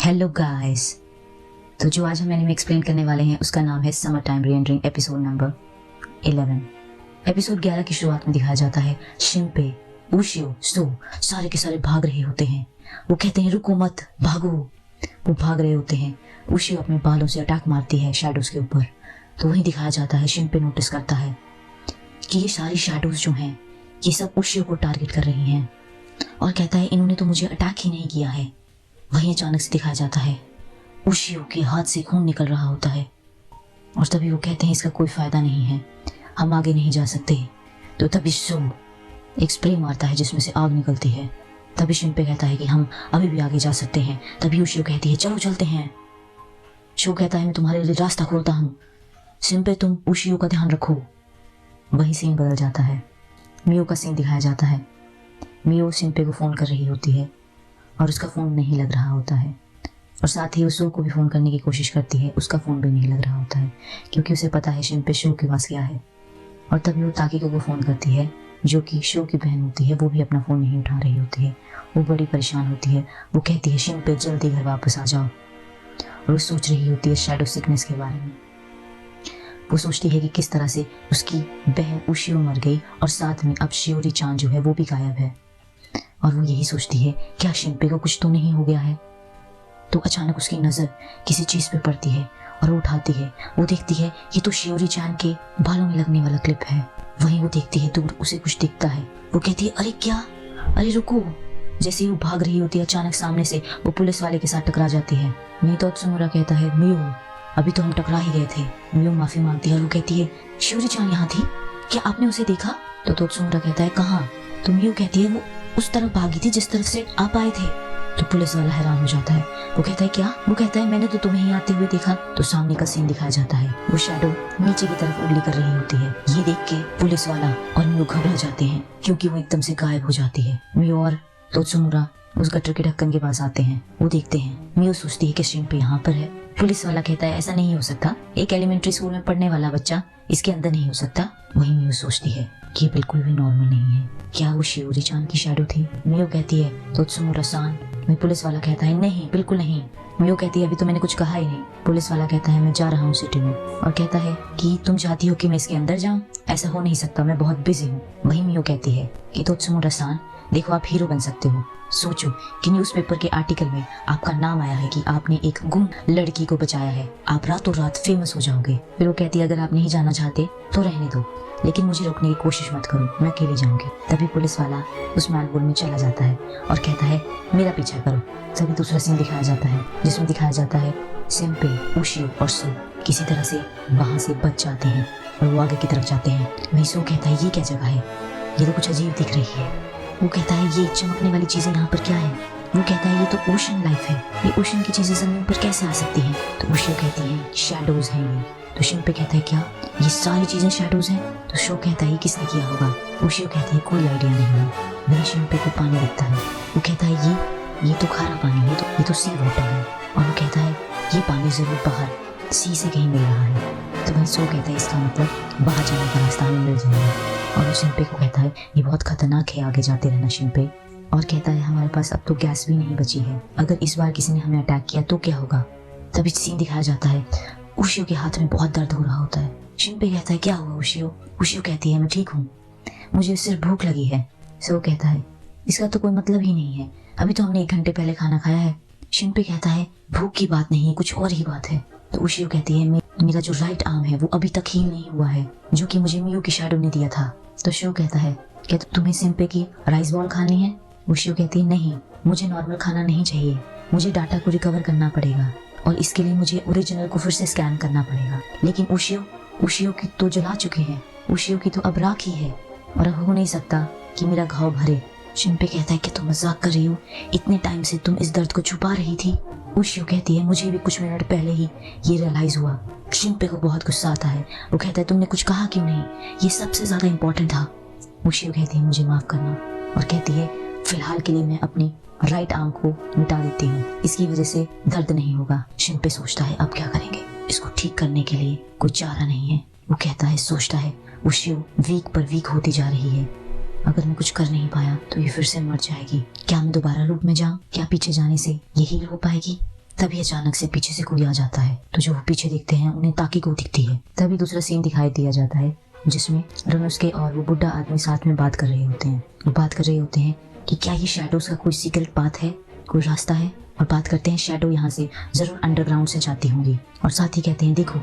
Hello guys. तो जो आज हम एनीमे एक्सप्लेन करने वाले हैं उसका नाम है summer time reentering episode number 11। Episode 11 की शुरुआत में दिखाया जाता है शिनपे, उशियो, सो सारे के सारे भाग रहे होते हैं। वो कहते हैं रुको मत, भागो। वो भाग रहे होते हैं। उशियो अपने बालों से अटैक मारती है शैडोज के ऊपर। तो वहीं दिखाया जाता है शिनपे नोटिस करता है कि ये सारी शैडोज जो हैं ये सब उशियो को टारगेट कर रही हैं और कहता है इन्होंने तो मुझे अटैक ही नहीं किया है। वहीं अचानक से दिखाया जाता है उशियो के हाथ से खून निकल रहा होता है और तभी वो कहते हैं इसका कोई फायदा नहीं है, हम आगे नहीं जा सकते। तो तभी सो एक स्प्रे मारता है जिसमें से आग निकलती है। तभी शिनपे कहता है कि हम अभी भी आगे जा सकते हैं। तभी उशियो कहती है चलो चलते हैं। शो कहता है मैं तुम्हारे लिए रास्ता खोलता हूँ, शिनपे तुम उशियो का ध्यान रखो। वही सीन बदल जाता है। मियो का सीन दिखाया जाता है। मियो शिनपे को फ़ोन कर रही होती है और उसका फ़ोन नहीं लग रहा होता है और साथ ही वो शो को भी फ़ोन करने की कोशिश करती है, उसका फ़ोन भी नहीं लग रहा होता है क्योंकि उसे पता है शिनपे शो के पास गया है। और तभी वो ताकिको को फ़ोन करती है जो कि शो की बहन होती है। वो भी अपना फ़ोन नहीं उठा रही होती है। वो बड़ी परेशान होती है। वो कहती है शिनपे जल्दी घर वापस आ जाओ। और वो सोच रही होती है शैडो सिकनेस के बारे में। वो सोचती है कि किस तरह से उसकी बहन उशियो मर गई और साथ में अब शियोरी चान जो है वो भी गायब है। और वो यही सोचती है क्या शिनपे को कुछ तो नहीं हो गया है। तो अचानक उसकी नज़र किसी चीज़ पे पड़ती है और वो उठाती है। वो देखती है ये तो शियोरी चान के बालों में लगने वाला क्लिप है। वहीं वो देखती है दूर उसे कुछ दिखता है। वो कहती है अरे क्या, अरे रुको। जैसे ही वो भाग रही होती है अचानक सामने से वो पुलिस वाले के साथ टकरा जाती है। मियो त्सुमुरा कहता है मियो अभी तो हम टकरा ही गए थे। मियो माफ़ी मांगती है और वो कहती है शियोरी चान यहाँ थी, क्या आपने उसे देखा? तो त्सुमुरा कहता है कहाँ? तो मियो कहती है वो उस तरफ भागी थी जिस तरफ से आप आए थे। तो पुलिस वाला हैरान हो जाता है। वो कहता है क्या? वो कहता है मैंने तो तुम्हें ही आते हुए देखा। तो सामने का सीन दिखाया जाता है। वो शैडो नीचे की तरफ उंगली कर रही होती है। ये देख के पुलिस वाला और मियो घबरा जाते हैं क्योंकि वो एकदम से गायब हो जाती है। मियो और त्सुमुरा उस गटर के ढक्कन के पास आते हैं। वो देखते हैं। मियो सोचती है कि शिनपे यहाँ पर है। पुलिस वाला कहता है ऐसा नहीं हो सकता, एक एलिमेंट्री स्कूल में पढ़ने वाला बच्चा इसके अंदर नहीं हो सकता। वही मियो सोचती है कि ये बिल्कुल भी नॉर्मल नहीं है, क्या वो शियोरी चान की शैडो थी? मियो कहती है त्सुमुरा सान। पुलिस वाला कहता है नहीं बिल्कुल नहीं। मियो कहती है अभी तो मैंने कुछ कहा ही नहीं। पुलिस वाला कहता है मैं जा रहा हूँ सिटी में और कहता है कि तुम चाहती हो कि मैं इसके अंदर जाऊँ? ऐसा हो नहीं सकता, मैं बहुत बिजी हूँ। वही मियो कहती है कि त्सुमुरा सान देखो आप हीरो बन सकते हो। सोचो कि न्यूज़पेपर के आर्टिकल में आपका नाम आया है कि आपने एक गुम लड़की को बचाया है, आप रातों रात फेमस हो जाओगे। फिर वो कहती है अगर आप नहीं जाना चाहते तो रहने दो, लेकिन मुझे रोकने की कोशिश मत करो, मैं अकेले जाऊंगी। तभी पुलिस वाला उस मैनहोल में चला जाता है और कहता है मेरा पीछा करो। तभी दूसरा सीन दिखाया जाता है जिसमें दिखाया जाता है शिनपे, उशियो और सो किसी तरह से वहां से बच जाते हैं और वो आगे की तरफ जाते हैं। वहीं सो कहता है ये क्या जगह है, ये तो कुछ अजीब दिख रही है। वो कहता है ये चमकने वाली चीजें यहाँ पर क्या है? वो कहता है ये तो ओशन लाइफ है, ये ओशन की चीजें जमीन पर कैसे आ सकती हैं? तो उशियो कहती है शैडोज हैं ये। तो शिनपे कहता है क्या ये सारी चीजें शैडोज हैं? तो शो कहता है ये किसने किया होगा? उशियो कहती है कोई आइडिया नहीं है। वहीं शिनपे को पानी दिखता है। वो कहता है ये तो खारा पानी है, ये तो सी वाटर है। और वो कहता है ये पानी जरूर बाहर सी से कहीं मिल रहा है। तो वहीं सो कहता है इसका मतलब बाहर जाने का रास्ता हमें मिल जाएगा। और वो शिनपे को कहता है ये बहुत खतरनाक है, आगे जाते रहना शिनपे। और कहता है हमारे पास अब तो गैस भी नहीं बची है, अगर इस बार किसी ने हमें अटैक किया तो क्या होगा? तभी सीन दिखाया जाता है उशियो के हाथ में बहुत दर्द हो रहा होता है। शिनपे कहता है क्या हुआ उशियो? उशियो कहती है मैं ठीक हूँ, मुझे सिर्फ भूख लगी है। सो कहता है इसका तो कोई मतलब ही नहीं है, अभी तो हमने 1 घंटे पहले खाना खाया है। शिनपे कहता है भूख की बात नहीं है, कुछ और ही बात है। तो उशियो कहती है मेरा जो राइट आर्म है वो अभी तक हील नहीं हुआ है, जो कि मुझे मियो की शैडो ने दिया था। तो शो कहता है क्या तुम्हें शिनपे की राइस बॉल खानी है? उशियो कहती है नहीं, मुझे नॉर्मल खाना नहीं चाहिए, मुझे डाटा को रिकवर करना पड़ेगा और इसके लिए मुझे ओरिजिनल को फिर से स्कैन करना पड़ेगा। लेकिन उशियो की तो जला चुके हैं, उशियो की तो अब राख ही है और अब हो नहीं सकता कि मेरा घाव भरे। शिनपे कहता है कि तुम मजाक कर रही हो, इतने टाइम से तुम इस दर्द को छुपा रही थी। उशियो कहती है मुझे भी कुछ मिनट पहले ही ये रियलाइज हुआ। शिनपे को बहुत गुस्सा आता है। वो कहता है तुमने कुछ कहा क्यों नहीं, ये सबसे ज्यादा इम्पोर्टेंट था। उशियो कहती है मुझे माफ करना और कहती है फिलहाल के लिए मैं अपनी राइट आर्म को मिटा देती हूँ, इसकी वजह से दर्द नहीं होगा। शिनपे सोचता है अब क्या करेंगे, इसको ठीक करने के लिए कोई चारा नहीं है। वो कहता है सोचता है उशियो वीक पर वीक होती जा रही है, अगर मैं कुछ कर नहीं पाया तो ये फिर से मर जाएगी। क्या मैं दोबारा रूप में जाऊं? क्या पीछे जाने से ये हील हो पाएगी? तभी अचानक से पीछे से कोई आ जाता है, तो जो वो पीछे देखते हैं उन्हें ताकी को दिखती है। तभी दूसरा सीन दिखाई दिया जाता है जिसमें रनुस्के और वो बुढ़ा आदमी साथ में बात कर रहे होते हैं। वो बात कर रहे होते हैं कि क्या ये शैडोज का कोई सीक्रेट पाथ है, कोई रास्ता है, और बात करते हैं शैडो यहाँ से जरूर अंडरग्राउंड से जाती होंगी। और साथ ही कहते हैं देखो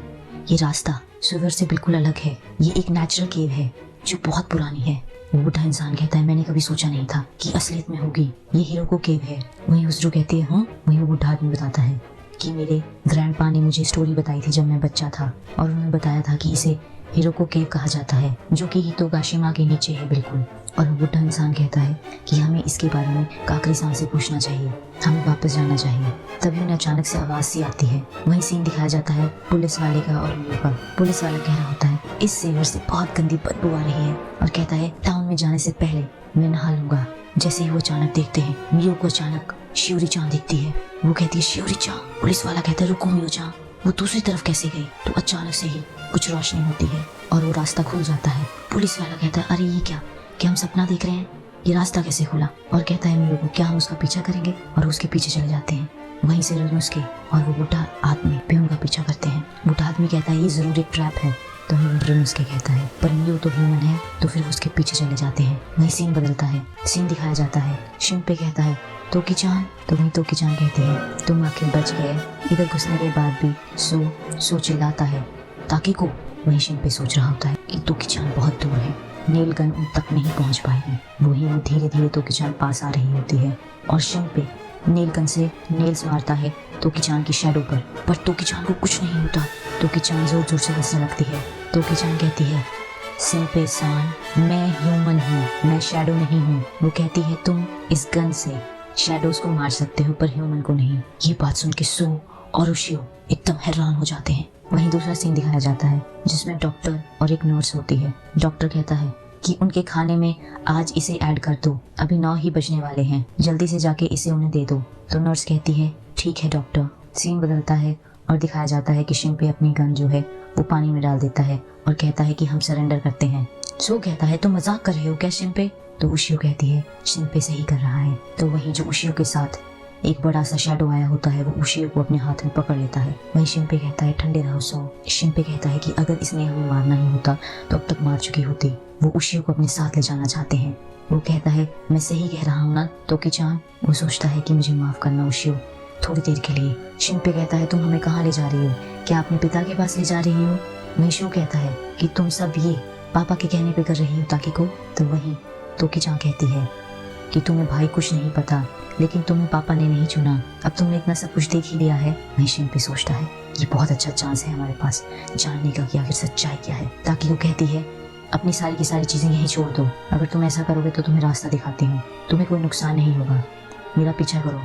ये रास्ता सुवर से बिल्कुल अलग है, ये एक नेचुरल केव है जो बहुत पुरानी है। वो बुढ़ा इंसान कहता है मैंने कभी सोचा नहीं था कि असलियत में होगी, ये हीरो को केव है। वहीं हुजरू कहती है हाँ। वहीं वो बुढ़ा आदमी बताता है कि मेरे ग्रैंडपा ने मुझे स्टोरी बताई थी जब मैं बच्चा था, और उन्होंने बताया था कि इसे हीरो को केव कहा जाता है जो कि हितोगाशिमा के नीचे है बिल्कुल। और वो बुढ़ा इंसान कहता है कि हमें इसके बारे में काकरी सांस से पूछना चाहिए, हमें वापस जाना चाहिए। तभी उन्हें अचानक से आवाज सी आती है। वहीं सीन दिखाया जाता है पुलिस वाले का और मियो का। पुलिस वाला कह रहा होता है इस सेवर से बहुत गंदी बदबू आ रही है, और कहता है टाउन में जाने से पहले मैं नहा लूंगा। जैसे ही वो अचानक देखते हैं मियो को अचानक शिवरी चांद दिखती है। वो कहती है शिवरी चांद। पुलिस वाला कहता है रुको मियो चांद, वो दूसरी तरफ कैसे गई? तो अचानक से ही कुछ रोशनी होती है और वो रास्ता खुल जाता है। पुलिस वाला कहता है अरे ये क्या हम सपना देख रहे हैं, ये रास्ता कैसे खुला? और कहता है मियो को क्या हम उसका पीछा करेंगे? और उसके पीछे चले जाते हैं। वहीं से रनुस्के और वो बुढ़ा आदमी भी उनका पीछा करते हैं। बुढ़ा आदमी कहता है ये जरूर एक ट्रैप है, तो रनुस्के कहता है पर मियो तो ह्यूमन है, तो फिर उसके पीछे चले जाते हैं। वहीं सीन बदलता है, सीन दिखाया जाता है शिंपे कहता है तोकी-चान। तो वहीं तोकी-चान कहती है तुम आखिर बच गए। इधर घुसने के बाद भी सो चिल्लाता है ताकि को। वहीं शिंपे सोच रहा होता है कि तोकी-चान बहुत दूर है, नेल गन उन तक नहीं पहुंच पाएगी। वहीं वो धीरे धीरे तोकी-चान पास आ रही होती है और शिंपे नेल गन से नेल्स मारता है तोकी-चान की शैडो पर तोकी-चान को कुछ नहीं होता। तोकी-चान जोर जोर से हंसने लगती है। तोकी-चान कहती है शिंपे सान मैं ह्यूमन हूँ, मैं शैडो नहीं हूँ। वो कहती है तुम इस गन से शैडोज को मार सकते हो पर ह्यूमन को नहीं। ये बात सुन के सो और उशियो एकदम हैरान हो जाते हैं। वहीं दूसरा सीन दिखाया जाता है जिसमें डॉक्टर और एक नर्स होती है। डॉक्टर कहता है कि उनके खाने में आज इसे ऐड कर दो, अभी 9 ही बजने वाले हैं, जल्दी से जाके इसे उन्हें दे दो। तो नर्स कहती है ठीक है डॉक्टर। सीन बदलता है और दिखाया जाता है कि शिंपे अपनी गन जो है वो पानी में डाल देता है और कहता है कि हम सरेंडर करते हैं। सो कहता है तो मजाक कर रहे हो क्या शिंपे? तो उशियो कहती है शिंपे सही कर रहा है। तो वहीं जो उशियो के साथ एक बड़ा सा शैडो आया होता है वो उशियो को अपने हाथ में पकड़ लेता है। वहीं शिंपे कहता है ठंडे रहो सो। शिंपे कहता है कि अगर इसने हमें मारना ही होता तो अब तक मार चुकी होती। वो उशियो को अपने साथ ले जाना चाहते हैं। वो कहता है मैं सही कह रहा हूँ ना तोकी-चान? वो सोचता है कि मुझे माफ करना उशियो, थोड़ी देर के लिए। शिंपे कहता है तुम हमें कहाँ ले जा रही हो? क्या अपने पिता के पास ले जा रही हो? वहीं शो कहता है कि तुम सब ये पापा के कहने पे कर रही हो ताकि को। तो वहीं तोकी-चान कहती है कि तुम्हें भाई कुछ नहीं पता, लेकिन तुम्हें पापा ने नहीं चुना, अब तुमने इतना सब कुछ देख ही लिया है। वहीं शिंपे सोचता है ये बहुत अच्छा चांस है हमारे पास जानने का कि आखिर सच्चाई क्या है। ताकि वो कहती है अपनी सारी की सारी चीजें यहीं छोड़ दो, अगर तुम ऐसा करोगे तो तुम्हें रास्ता दिखाती हूँ, तुम्हें कोई नुकसान नहीं होगा, मेरा पीछा करो,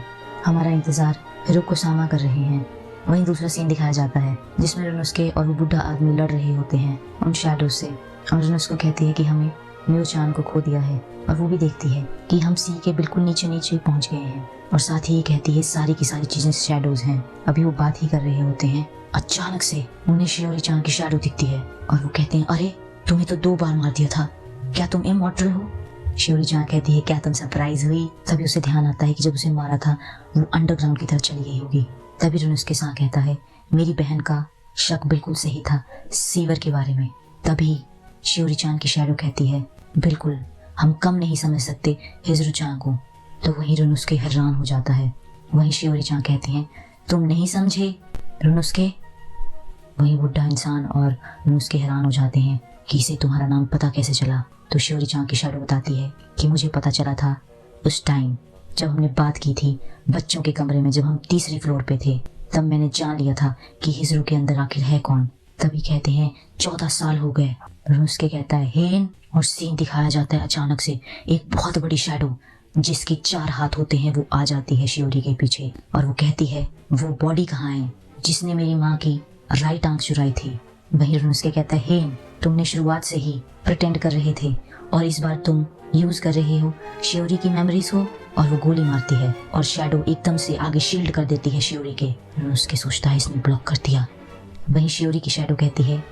हमारा इंतजार हिरोको-सामा कर रहे हैं। वहीं दूसरा सीन दिखाया जाता है जिसमें रनुस्के और वो बुढ़ा आदमी लड़ रहे होते हैं उन शैडो से, और रनुस्को कहती है कि हमें मियो-चान को खो दिया है, और वो भी देखती है कि हम सी के बिल्कुल नीचे नीचे पहुंच गए हैं। और साथ ही ये कहती है सारी की सारी चीजें शैडोज हैं। अभी वो बात ही कर रहे होते हैं, अचानक से उन्हें शियोरी-चान की शैडो दिखती है और वो कहते हैं अरे तुम्हें तो 2 बार मार दिया था, क्या तुम इमॉर्टल हो? शियोरी-चान कहती है क्या तुम सरप्राइज हुई? तभी उसे ध्यान आता है कि जब उसे मारा था वो अंडरग्राउंड की तरफ चली गई होगी। तभी रनुस्के साथ कहता है मेरी बहन का शक बिल्कुल सही था सीवर के बारे में। तभी शियोरी-चान की शैडो कहती है बिल्कुल हम कम नहीं समझ सकते हिजरू-चान को। तो वहीं रनुस्के हैरान हो जाता है। वहीं शियोरी-चान कहती हैं तुम नहीं समझे रनुस्के? वहीं बुढ़ा इंसान और रनुस्के हैरान हो जाते हैं कि इसे तुम्हारा नाम पता कैसे चला? तो शियोरी-चान की शैडो बताती है कि मुझे पता चला था उस टाइम जब हमने बात की थी बच्चों के कमरे में, जब हम 3रे फ्लोर पे थे, तब मैंने जान लिया था कि हिजरू के अंदर आखिर है कौन। तभी कहते हैं 14 साल हो गए। रनुस्के कहता है हेन, और सीन दिखाया जाता है अचानक से एक बहुत बड़ी शैडो जिसके 4 हाथ होते हैं वो आ जाती है शियोरी के पीछे, और वो कहती है वो बॉडी कहाँ है जिसने मेरी माँ की राइट आंख चुराई थी। वहीं रनुस्के कहता है हेन तुमने शुरुआत से ही प्रिटेंड कर रहे थे और इस बार तुम यूज कर रहे हो शियोरी की मेमोरीज को। और वो गोली मारती है और शैडो एकदम से आगे शील्ड कर देती है शियोरी के। रनुस्के सोचता है इसने ब्लॉक कर दिया। वहीं शियोरी की शैडो कहती है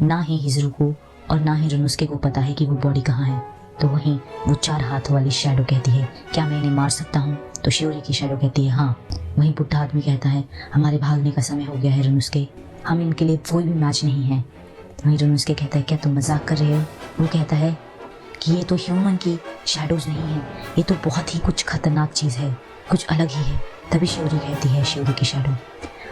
ना ही हिजरू को और ना ही रनुस्के को पता है कि वो बॉडी कहाँ है। तो वहीं वो 4 हाथ वाली शैडो कहती है क्या मैं इन्हें मार सकता हूँ? तो शियोरी की शैडो कहती है हाँ। वहीं बुढ़ा आदमी कहता है हमारे भागने का समय हो गया है रनुस्के, हम इनके लिए कोई भी मैच नहीं है। वहीं रनुस्के कहता है क्या तुम मजाक कर रहे हो? वो कहता है कि ये तो ह्यूमन की शैडोज नहीं है, ये तो बहुत ही कुछ खतरनाक चीज़ है, कुछ अलग ही है। तभी शियोरी कहती है शियोरी की शैडो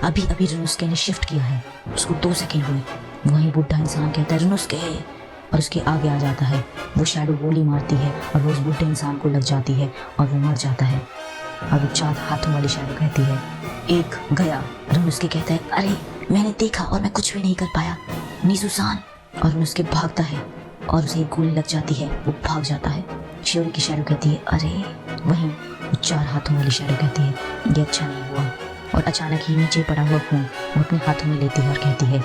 अभी अभी रनुस्के ने शिफ्ट किया है, उसको 2 सेकंड हुए। वहीं बुढ़ा इंसान कहता है रनुस्के, और उसके आगे आ जाता है। वो शैडो गोली मारती है और वो उस बुढ़े इंसान को लग जाती है और वो मर जाता है। और वो 4 हाथों वाली शैडो कहती है 1 गया। रनुस्के कहता है अरे मैंने देखा और मैं कुछ भी नहीं कर पाया, नीसुसान। और रनुस्के भागता है और उसे एक गोली लग जाती है, वो भाग जाता है। शियोरी की शैडो कहती है अरे। वहीं वो 4 हाथों वाली शैडो कहती है ये अच्छा नहीं हुआ। और अचानक ही नीचे पड़ा हुआ खून वो अपने हाथों में लेती है और कहती है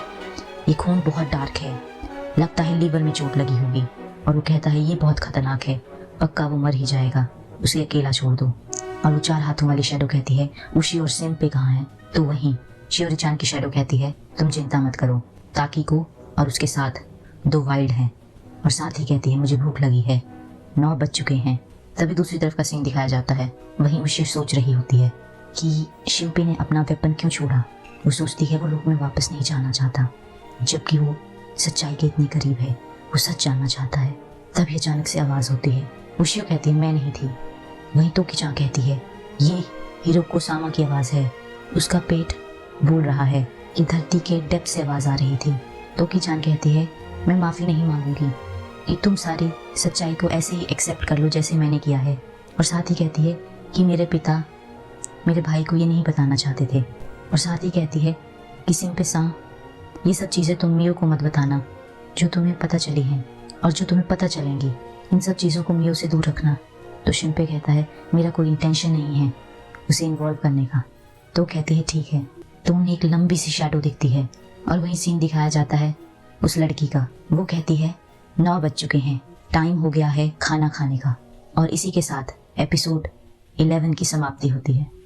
ये खून बहुत डार्क है, लगता है लीवर में चोट लगी होगी। और वो कहता है ये बहुत खतरनाक है, पक्का वो मर ही जाएगा, उसे अकेला छोड़ दो। और वो 4 हाथों वाली शैडो कहती है उशी और सिम्पे कहाँ हैं? तो वहीं शियोरी चान की शैडो कहती है तुम चिंता मत करो, ताकी को और उसके साथ 2 वाइल्ड हैं। और साथ ही कहती है मुझे भूख लगी है, 9 बज चुके हैं। तभी दूसरी तरफ का सीन दिखाया जाता है। वहीं उशी सोच रही होती है कि शिम्पे ने अपना वेपन क्यों छोड़ा। वो सोचती है वो लोग में वापस नहीं जाना चाहता, जबकि वो सच्चाई के इतने करीब है, वो सच जानना चाहता है। तभी अचानक से आवाज़ होती है। उशियो कहती है मैं नहीं थी। वहीं तोकी-चान कहती है ये हिरोको सामा की आवाज़ है, उसका पेट बोल रहा है कि धरती के डेप्थ से आवाज़ आ रही थी। तोकी-चान कहती है मैं माफ़ी नहीं मांगूंगी कि तुम सारी सच्चाई को ऐसे ही एक्सेप्ट कर लो जैसे मैंने किया है। और साथ ही कहती है कि मेरे पिता मेरे भाई को ये नहीं बताना चाहते थे। और साथ ही कहती है कि सिम्पे-सान ये सब चीज़ें तुम मियो को मत बताना जो तुम्हें पता चली हैं और जो तुम्हें पता चलेंगी, इन सब चीज़ों को मियो से दूर रखना। तो शिम्पे कहता है मेरा कोई इंटेंशन नहीं है उसे इन्वॉल्व करने का। तो कहती है ठीक है। तो उन्हें एक लंबी सी शैडो दिखती है और वहीं सीन दिखाया जाता है उस लड़की का। वो कहती है 9 बज चुके हैं, टाइम हो गया है खाना खाने का। और इसी के साथ एपिसोड 11 की समाप्ति होती है।